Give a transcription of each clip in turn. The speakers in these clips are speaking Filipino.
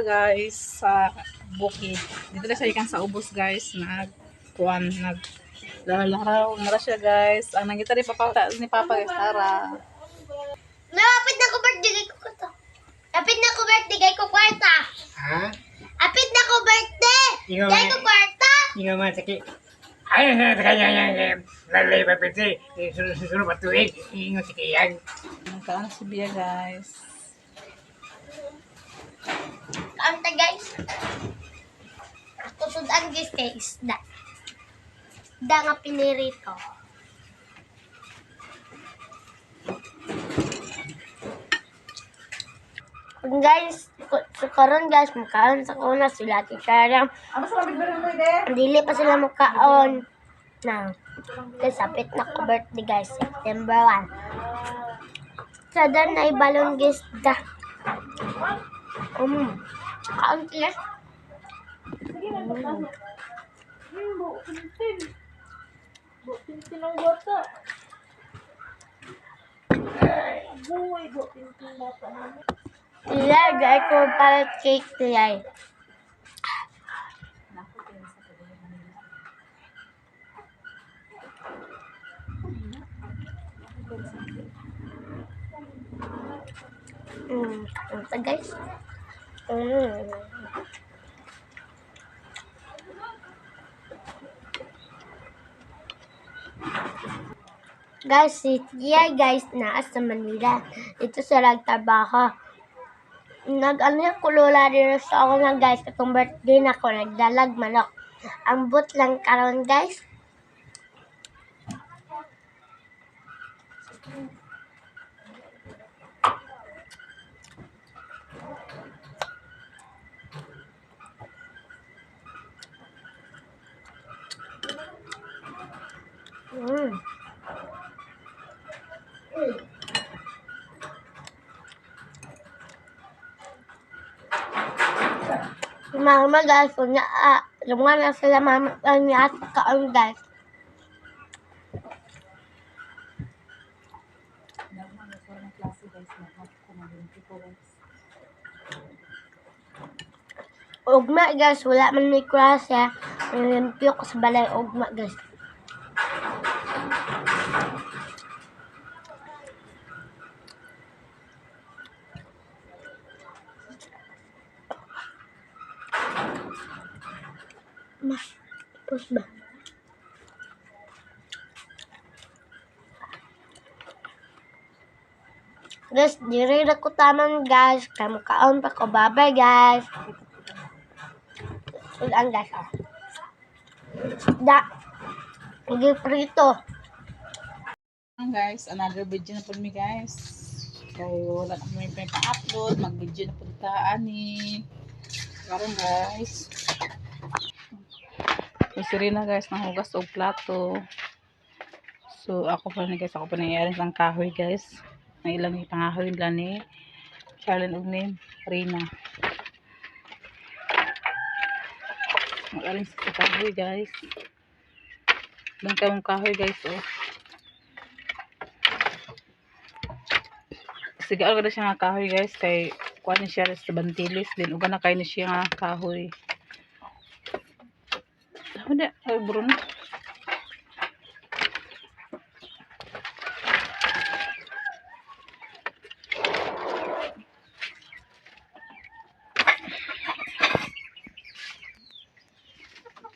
guys sa bukid. Dito na siya ikan sa ubos guys. Naglalaraw na siya guys. Ang nangita ni Papa guys, Tara. Lapit na ko birthday ko to. Lapit na ko birthday ko kwarta. Ha? Lapit na ko birthday. Gay ko kwarta. Hindi nga masakit. Ay, kanya lalay pa piti. Susunod patuig. Ingo si Kiyang. Nagkaan si Bia guys. Kaunta guys. Kusudan guys kay isda. Isda nga pinirito. Guys, karon guys, makaon sa kuna sila titara. Ano sa mabigbaran mo ide? Dili pa sila makaon. Na. Kasi sapit na ko birthday guys, September 1. Sa dan na ibalon guys da. Kaon sila. Pintin ang bata. Buhay, pintin bata namin. Sila, gaya ko para cake nila. Ito guys. Guys, si Tia guys na sa Manila. Ito sa nagtrabaho. Nag-ano yung kulula din sa ako nga guys. Katong birthday na ko, nagdalag manok. Ang but lang karon guys. Mama guys, kung lumungan na sila mama niya at kaon guys. Ugma guys, wala man may klase. Nilimpyo ko sa balay ugma guys. Mas, pus ba? Guys, diri na ko taman guys. Kamu kaon pa ko. Bye-bye guys. Sudan guys. Da. Hindi prito. Guys, another video na po mi guys. Kaya wala na may pa-upload. Mag-video na po ani. Karon guys. So, si Rina guys, nahugas og plato. So, ako pa nangyayari ng kahoy guys. Ang ilang ipangahoy nila ni Charlene og ni Rina. Magaling sa kahoy guys. Ilang kahoy guys oh. Sige, ako na siya nga kahoy guys. Kay kuha ni siya sa bantilis. Din uga na kayo ni siya nga kahoy. Hindi, ay Bruno.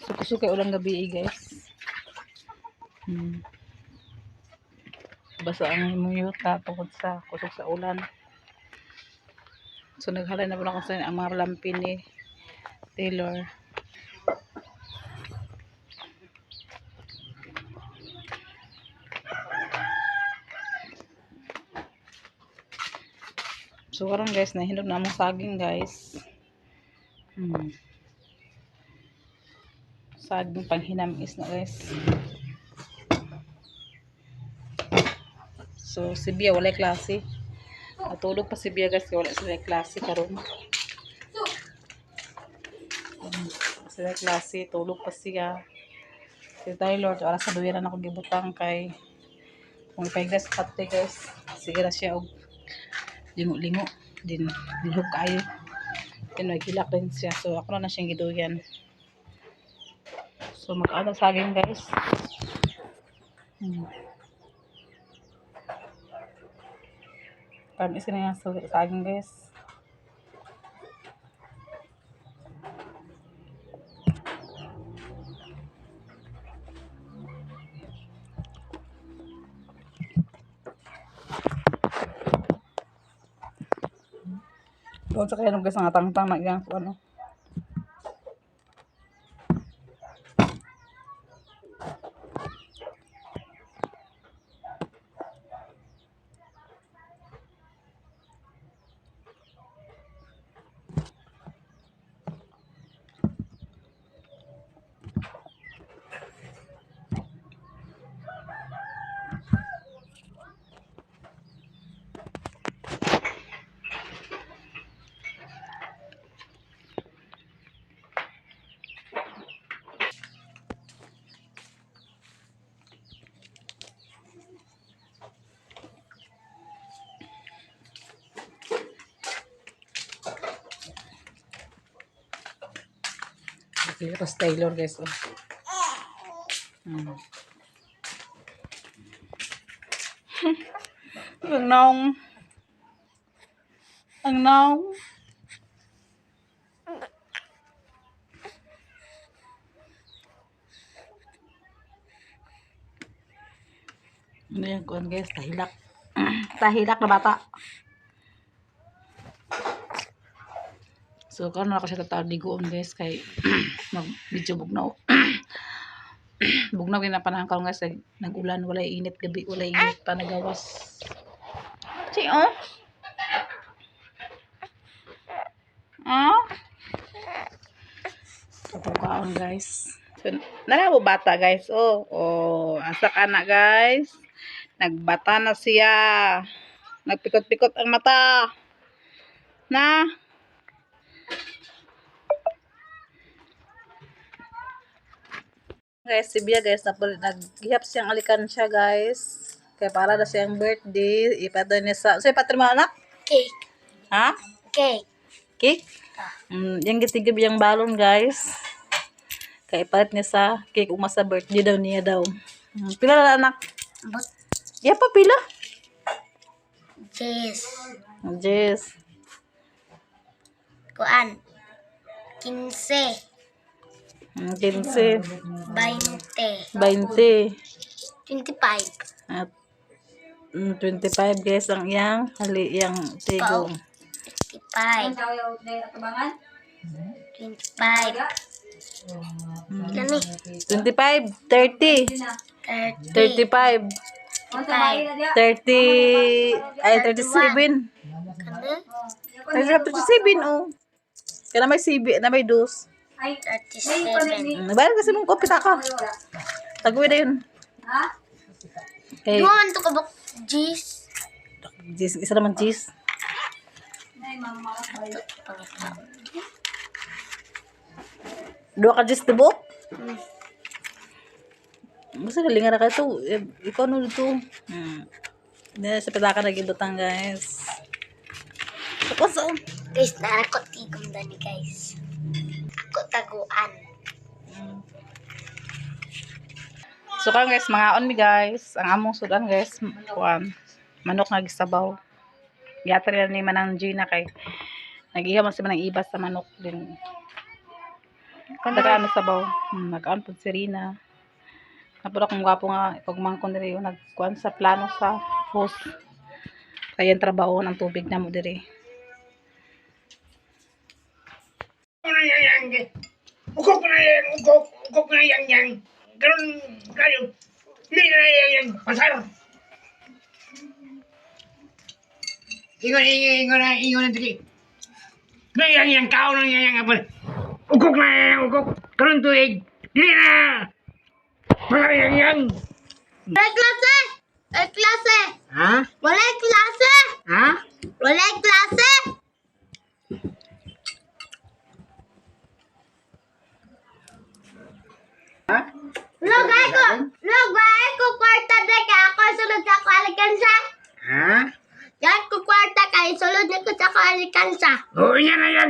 Suka-suka ulang gabi guys. Basa ang muyuta tungkol sa kusog sa ulan. So naghalay na po ako sa ang mga lampi ni Taylor. So karon guys, nahinog na among saging guys. Saging panghinamis na guys. So si Bia wala klase. Natulog pa si Bia guys, kaya wala sila klase karon. Sila klase, tulog pa siya. Si Taylor, oras sa duwiran ako gibutang kay kung ipahigdas pati guys. Sige na siya og lingo-lingo din lihok kayo. Then nagilak din siya. So ako na siyang giduyan. So mag-ano saging guys. Tamis na yung saging guys. Doon sa kaya guys nga tangtang na yan. So, ano. Tapos Taylor guys. Oh. Ang naong. Ang naong. Ano yan kuhan guys? Tahilak. Tahilak na bata. So, kung na ako siya tatadigoon guys, kay mag-video bugnaw. Bugnaw yun na panahon karon guys, nag-ulan, walay init gabi, walay init pa nagawas. Siyo? Kapukaon guys. So, nalabo bata guys. Oh, asa ka na guys. Nagbata na siya. Nagpikot-pikot ang mata. Na? Guys, si Bia guys, naghihap siyang alikansya guys. Kaya para na siyang birthday. Ipadala niya sa... So, ipatin mo anak? Cake. Ha? Cake. Cake? Yung gitigib yung balon guys. Kaya ipalit niya sa cake uma sa birthday daw niya daw. Pila na anak? But, Ya pa pila? yes. Yes. Kuan. 15. 15. 20. 20. 25. At 25 guys ang iyang yung tigong. 25. 25. Ilan ni? 25, 30, 30. 35, 30, ay 37. Kano? Ay 37 oh. Kaya na may CB, na may dos. 37. Bayar kasi mong kopit ako. Tagawin na yun. Okay. Duwan to kabok. Jeez. Isa naman cheese. Dua ka cheese tibok? Basta galingan na ka ito. Ikaw ano dito. Sa pitaka na gibutang guys. Tapos oh. Guys, narakot tigong dani guys. Ako taguan. So kan guys, mga on mi guys. Ang among sudan guys. Kuan. Manok nga gisabaw. Yatra ni manang Gina kay nag-ihaw man si manang ibas sa manok din. Tagaan sa sabaw. Nag-on po si Rina. Napura kong gwapo nga pagmangkon diri yung nagkuan sa plano sa hose. Kaya yung trabaho ng tubig na mo diri. Ugok na yan, ugok na yan. Ganun kayo. Hindi na yan, pasar. Ingon na dili. Ngayon yung kao nang yan apal. Ugok na yan, ugok. Ganun tuig. Hindi na. Pasar yan. Walay klase! Walay klase! Ha? Walay klase! Ha? Walay klase! Ha? Lugay ko kwarta na ka ako sulod sa kwalikansa. Ha? Yan ko kwarta kay sulod na ko sa kwalikansa. Oo, yan na yan.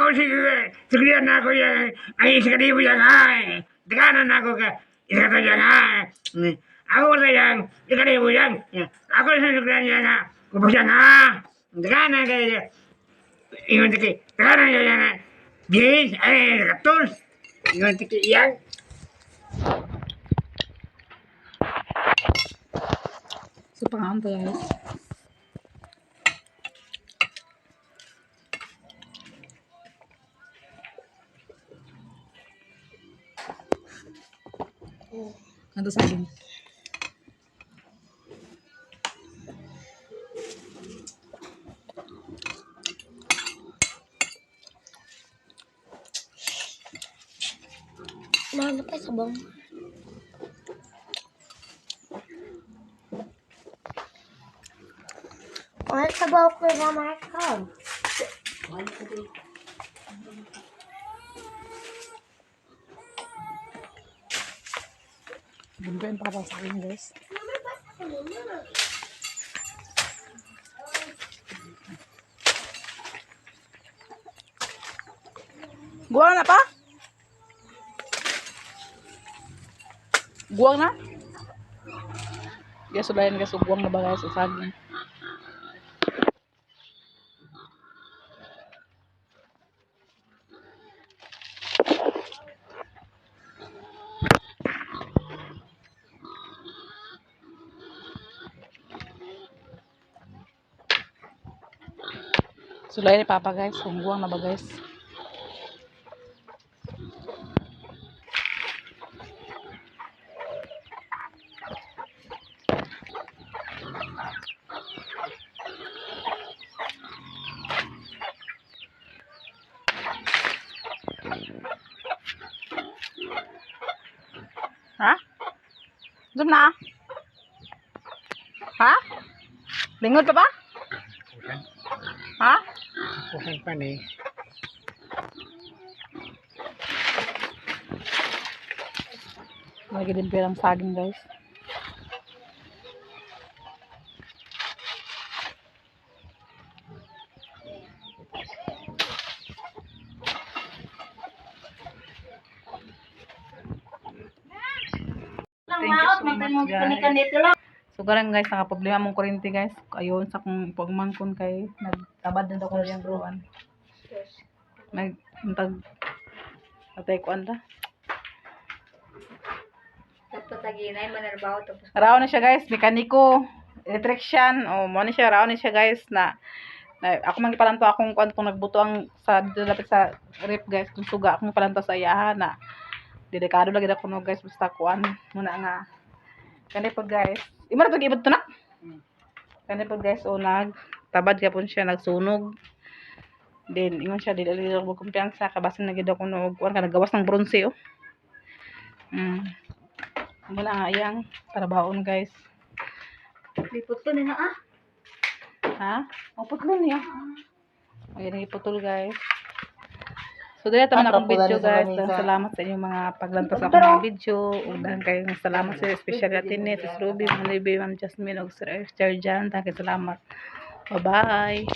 Ako siguriyan na ako yan. Ay, isa kalibo yan ay. Dekanan na ako ka. Isa ka yan ay. Ako sa yan. Isa kalibo yan. Ako sa siguriyan yan ha. Kupos yan ha. Dekanan kayo. Ingon tiki. Dekanan yan ha. Yes, ay, nakatul. Ingon tiki yan. So, pangaon to guys. Ano sa akin? Mahal pa sa bang. Mahal sa bang ko na makakam. Bumbuin pa sa akin guys. Guwang na pa? Guwang na? Guys, sulayan guys. Guwang na ba guys? Saging. Sulayan ni Papa guys. Kung guwang na ba guys? Ha? Zoom na. Ha? Lingod pa ba? Ha? Kuhan pa ni. Lagi din pirang saging guys. Thank you so much guys. So garang guys, nakaproblema mong kuryente guys. Ayun sa kung pagmangkon kay nagtabad na daw ko yung ruan. Nagtag atay ko anda. Pataginay manarbaho tapos. Raw na siya guys, mekaniko, electrician, o mo ni siya raw ni siya guys na ako man gipalanto akong kung nagbuto ang sa dito lapit sa rep guys, kung suga akong palanto sa iyaha na dedikado lagi na kuno guys, basta kuan muna nga kani po guys. Imo na to gibot to na. Kani po guys, o nagtabad gyapon siya, nagsunog. Then ingon siya dili ko kumpiyansa kabasin na gid ako no kuan ka nagawas ng bronze oh. Muna nga iyang trabahoon guys. Lipot ko na ah. Ha? O putlo niya. Ayun iputol guys. So dito naman akong video guys. Salamat sa inyong mga paglantas sa akong mga video. Udahan kayo ng salamat sa special atin ni Sis Ruby, Ma'am Liby, Ma'am Jasmine, og Sir Jan. Salamat. Bye-bye.